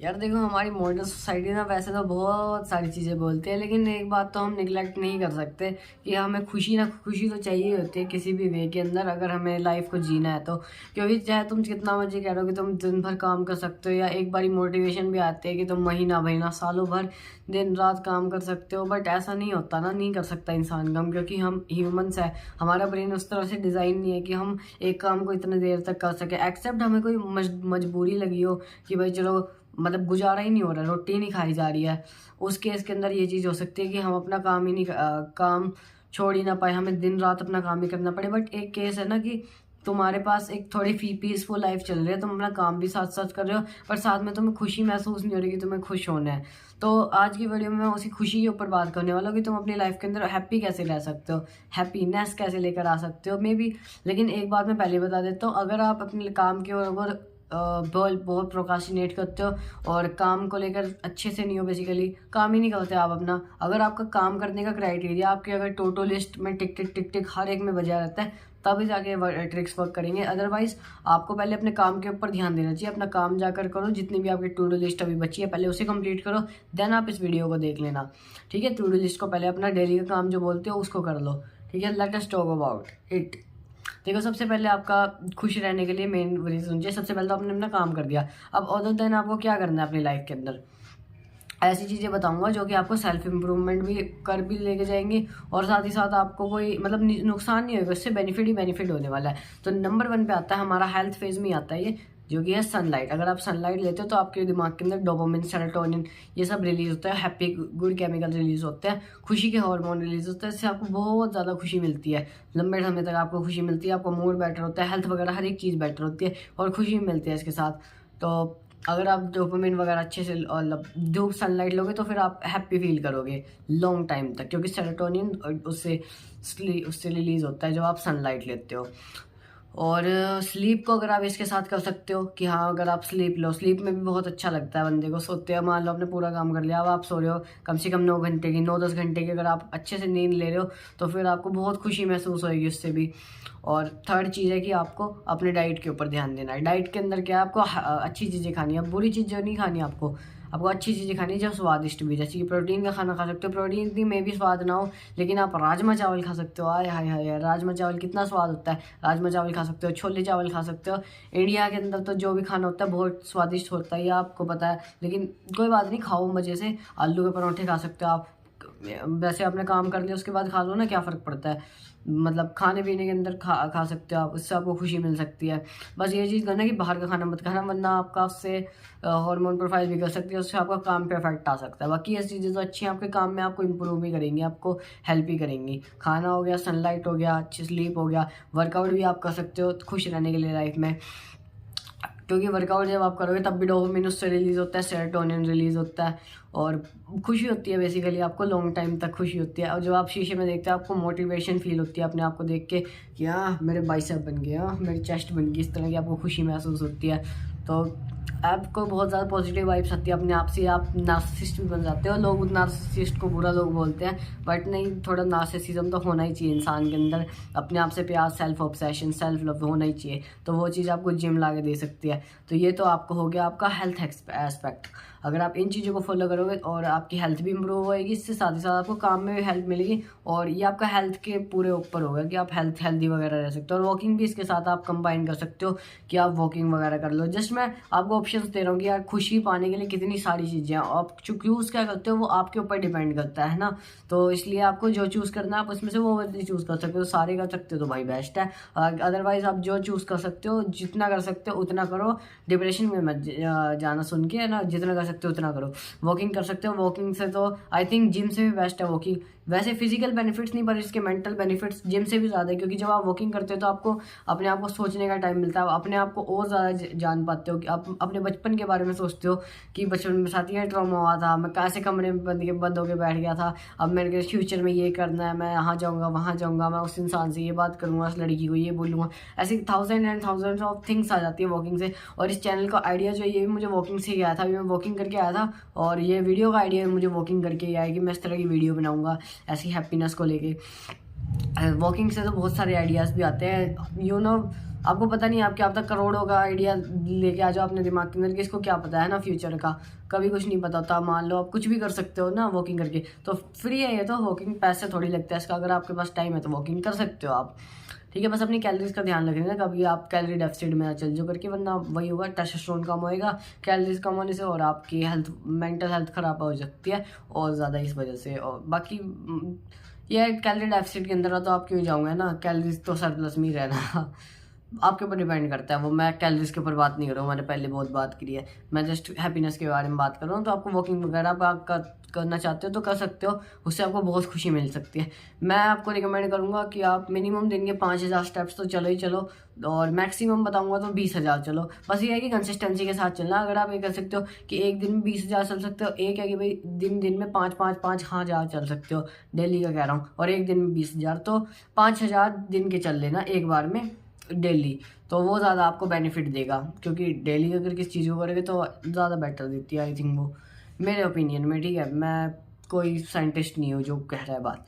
यार देखो, हमारी मॉडर्न सोसाइटी ना वैसे तो बहुत सारी चीज़ें बोलती है, लेकिन एक बात तो हम निगलेक्ट नहीं कर सकते कि हमें खुशी ना खुशी तो चाहिए होती है किसी भी वे के अंदर, अगर हमें लाइफ को जीना है तो। क्योंकि चाहे तुम कितना मर्जी कह रहे हो कि तुम दिन भर काम कर सकते हो, या एक बारी मोटिवेशन भी आती है कि तुम महीना महीना सालों भर दिन रात काम कर सकते हो, बट ऐसा नहीं होता ना, नहीं कर सकता इंसान काम, क्योंकि हम ह्यूमंस है। हमारा ब्रेन उस तरह से डिज़ाइन नहीं है कि हम एक काम को इतने देर तक कर सके, एक्सेप्ट हमें कोई मजबूरी लगी हो कि भाई चलो, मतलब गुजारा ही नहीं हो रहा, रोटी नहीं खाई जा रही है, उस केस के अंदर ये चीज़ हो सकती है कि हम अपना काम ही नहीं काम छोड़ ही ना पाए, हमें दिन रात अपना काम ही करना पड़े। बट एक केस है ना कि तुम्हारे पास एक थोड़ी पीसफुल लाइफ चल रही है, तुम अपना काम भी साथ साथ कर रहे हो, पर साथ में तुम्हें खुशी महसूस नहीं हो रही कि तुम्हें खुश होना है। तो आज की वीडियो में मैं उसी खुशी के ऊपर बात करने वाला हूँ कि तुम अपनी लाइफ के अंदर हैप्पी कैसे रह सकते हो, हैप्पीनेस कैसे लेकर आ सकते हो मे बी। लेकिन एक बात मैं पहले बता देता हूँ, अगर आप अपने काम के ओर बहुत बहुत प्रोक्रास्टिनेट करते हो और काम को लेकर अच्छे से नहीं हो, बेसिकली काम ही नहीं करते आप अपना, अगर आपका काम करने का क्राइटेरिया आपके अगर टोटो लिस्ट में टिक टिक टिक टिक हर एक में बजा रहता है, तभी जाके ट्रिक्स वर्क करेंगे। अदरवाइज आपको पहले अपने काम के ऊपर ध्यान देना चाहिए, अपना काम जाकर करो, जितनी भी आपकी टू डू लिस्ट अभी बची है पहले उसे कंप्लीट करो, देन आप इस वीडियो को देख लेना। ठीक है, टू डू लिस्ट को पहले अपना डेली का काम जो बोलते हो उसको कर लो। ठीक है, let us talk about it. देखो, सबसे पहले आपका खुश रहने के लिए मेन रीज़न चाहिए। सबसे पहले तो आपने अपना काम कर दिया, अब अदर देन आपको क्या करना है अपनी लाइफ के अंदर, ऐसी चीज़ें बताऊंगा जो कि आपको सेल्फ इम्प्रूवमेंट भी कर भी लेके जाएंगी, और साथ ही साथ आपको कोई मतलब नुकसान नहीं होगा, इससे बेनिफिट ही बेनिफिट होने वाला है। तो नंबर 1 पे आता है हमारा हेल्थ फेज में आता है ये, जो कि है सनलाइट। अगर आप सनलाइट लेते हो तो आपके दिमाग के अंदर डोपामिन, सेरोटोनिन ये सब रिलीज होता है, हैप्पी गुड केमिकल रिलीज होते हैं, खुशी के हार्मोन रिलीज होते हैं, इससे आपको बहुत ज़्यादा खुशी मिलती है, लंबे समय तक आपको खुशी मिलती है, आपका मूड बेटर होता है, हेल्थ वगैरह हर एक चीज़ बेटर होती है और खुशी भी मिलती है इसके साथ। तो अगर आप डोपामिन वगैरह अच्छे से धूप सनलाइट लोगे तो फिर आप हैप्पी फील करोगे लॉन्ग टाइम तक, क्योंकि सेरोटोनिन उससे रिलीज होता है जब आप सनलाइट लेते हो। और स्लीप को अगर आप इसके साथ कर सकते हो कि हाँ, अगर आप स्लीप लो, स्लीप में भी बहुत अच्छा लगता है बंदे को। सोते हो, मान लो आपने पूरा काम कर लिया, अब आप सो रहे हो कम से कम 9 घंटे की, 9-10 घंटे की अगर आप अच्छे से नींद ले रहे हो तो फिर आपको बहुत खुशी महसूस होगी उससे भी। और थर्ड चीज़ है कि आपको अपने डाइट के ऊपर ध्यान देना है। डाइट के अंदर क्या है, आपको अच्छी चीज़ें खानी है, बुरी चीज़ें नहीं खानी आपको अच्छी चीज़ें खानी है जो स्वादिष्ट भी, जैसे कि प्रोटीन का खाना खा सकते हो, प्रोटीन इतनी में भी स्वाद ना हो, लेकिन आप राजमा चावल खा सकते हो। आय हाय हाय, राजमा चावल कितना स्वाद होता है, राजमा चावल खा सकते हो, छोले चावल खा सकते हो। इंडिया के अंदर तो जो भी खाना होता है बहुत स्वादिष्ट होता है, ये आपको पता है, लेकिन कोई बात नहीं, खाओ मज़े से। आलू के पराठे खा सकते हो आप, वैसे आपने काम कर लिया उसके बाद खा लो ना, क्या फ़र्क पड़ता है, मतलब खाने पीने के अंदर खा सकते हो आप, उससे आपको खुशी मिल सकती है। बस ये चीज़ करना कि बाहर का खाना मत खाना, वरना आपका उससे हार्मोन प्रोफाइल बिगड़ सकती है, उससे आपका काम पे इफेक्ट आ सकता है। बाकी ये चीज़ें तो अच्छी हैं आपके काम में, आपको इंप्रूव भी करेंगी, आपको हेल्प भी करेंगी। खाना हो गया, सनलाइट हो गया, अच्छी स्लीप हो गया, वर्कआउट भी आप कर सकते हो खुश रहने के लिए लाइफ में, क्योंकि वर्कआउट जब आप करोगे तब भी डोपामिन उससे रिलीज़ होता है, सेरोटोनिन रिलीज़ होता है और खुशी होती है, बेसिकली आपको लॉन्ग टाइम तक खुशी होती है। और जब आप शीशे में देखते हैं आपको मोटिवेशन फील होती है अपने आप को देख के कि हाँ मेरे बाइसेप बन गया, मेरी चेस्ट बन गई, इस तरह की आपको खुशी महसूस होती है। तो आपको बहुत ज़्यादा पॉजिटिव वाइब्स आती है अपने आप से, आप नार्सिसिस्ट भी बन जाते हो। लोग नार्सिसिस्ट को बुरा लोग बोलते हैं, बट नहीं, थोड़ा नार्सिसिज्म तो होना ही चाहिए इंसान के अंदर, अपने आप से प्यार, सेल्फ ऑब्सेशन, सेल्फ लव होना ही चाहिए, तो वो चीज़ आपको जिम ला के दे सकती है। तो ये तो आपको हो गया आपका हेल्थ एस्पेक्ट। अगर आप इन चीज़ों को फॉलो करोगे और आपकी हेल्थ भी इंप्रूव होएगी, इससे साथ ही साथ आपको काम में भी हेल्प मिलेगी, और ये आपका हेल्थ के पूरे ऊपर होगा कि आप हेल्दी वगैरह रह सकते हो। और वॉकिंग भी इसके साथ आप कंबाइन कर सकते हो कि आप वॉकिंग वगैरह कर लो। जस्ट मैं आपको ऑप्शंस दे रहा हूँ कि यार खुशी पाने के लिए कितनी सारी चीज़ें हैं, आप चूज़ क्या करते हो वो आपके ऊपर डिपेंड करता है ना। तो इसलिए आपको जो चूज़ करना है आप उसमें से वो वाली चूज़ कर सकते हो, सारे कर सकते हो तो भाई बेस्ट है। अदरवाइज आप जो चूज़ कर सकते हो, जितना कर सकते हो उतना करो, डिप्रेशन में मत जाना सुन के, है ना, जितना कर सकते हो उतना करो। वॉकिंग कर सकते हो, वॉकिंग से तो आई थिंक जिम से भी बेस्ट है वॉकिंग। वैसे फिजिकल बेनिफिट्स नहीं, पर इसके मेंटल बेनिफिट्स जिम से भी ज़्यादा है, क्योंकि जब आप वॉकिंग करते हो तो आपको अपने आप को सोचने का टाइम मिलता है, अपने आप को और ज़्यादा जान पाते हो कि आप अपने बचपन के बारे में सोचते हो कि बचपन में साथ ये ट्रॉमा हुआ था, मैं कैसे कमरे में बंद होकर बैठ गया था, अब मेरे फ्यूचर में ये करना है, मैं यहाँ जाऊँगा वहाँ जाऊँगा, मैं उस इंसान से ये बात करूँगा, उस लड़की को ये बोलूँगा। ऐसे thousand and thousands of things आ जाती है वॉकिंग से। और इस चैनल का आइडिया जो है ये भी मुझे वॉकिंग से ही आया था, अभी मैं वॉकिंग करके आया था, और ये वीडियो का आइडिया मुझे वॉकिंग करके ही आया कि मैं इस तरह की वीडियो बनाऊँगा ऐसी हैप्पीनेस को लेके। वॉकिंग से तो बहुत सारे आइडियाज़ भी आते हैं, आपको पता नहीं, आप क्या पता करोड़ों का आइडिया लेके आ जाओ अपने दिमाग के अंदर, किसको क्या पता है ना फ्यूचर का, कभी कुछ नहीं पता होता। मान लो आप कुछ भी कर सकते हो ना वॉकिंग करके, तो फ्री है ये तो, वॉकिंग पैसे थोड़ी लगता है इसका, अगर आपके पास टाइम है तो वॉकिंग कर सकते हो आप। ठीक है, बस अपनी कैलोरीज का ध्यान रखना, कभी आप कैलोरी डेफिसिट में ना चल जाओ करके, वरना वही होगा, टेस्टोस्टेरोन कम होएगा कैलोरीज कम होने से, और आपकी हेल्थ, मेंटल हेल्थ खराब हो सकती है और ज़्यादा इस वजह से। और बाकी ये कैलोरी डेफिसिट के अंदर तो आप क्यों जाऊँगा ना, कैलोरीज तो सरप्लस में ही रहना आपके ऊपर डिपेंड करता है वो। मैं कैलोरीज के ऊपर बात नहीं कर रहा हूँ, मैंने पहले बहुत बात करी है, मैं जस्ट हैप्पीनेस के बारे में बात कर रहा हूँ। तो आपको वॉकिंग वगैरह आप करना चाहते हो तो कर सकते हो, उससे आपको बहुत खुशी मिल सकती है। मैं आपको रिकमेंड करूँगा कि आप मिनिमम दिन के 5000 स्टेप्स तो चलो ही चलो, और मैक्सिमम बताऊँगा तो 20,000 चलो। बस ये है कि कंसिस्टेंसी के साथ चलना। अगर आप ये कर सकते हो कि एक दिन में 20,000 चल सकते हो, एक है कि भाई दिन में 5,000 चल सकते हो, डेली का कह रहा हूँ, और एक दिन में 20,000, तो 5,000 दिन के चल लेना एक बार में डेली, तो वो ज़्यादा आपको बेनिफिट देगा, क्योंकि डेली अगर किसी चीज़ को करोगे तो ज़्यादा बेटर देती है आई थिंक वो, मेरे ओपिनियन में। ठीक है, मैं कोई साइंटिस्ट नहीं हूँ जो कह रहा है बात।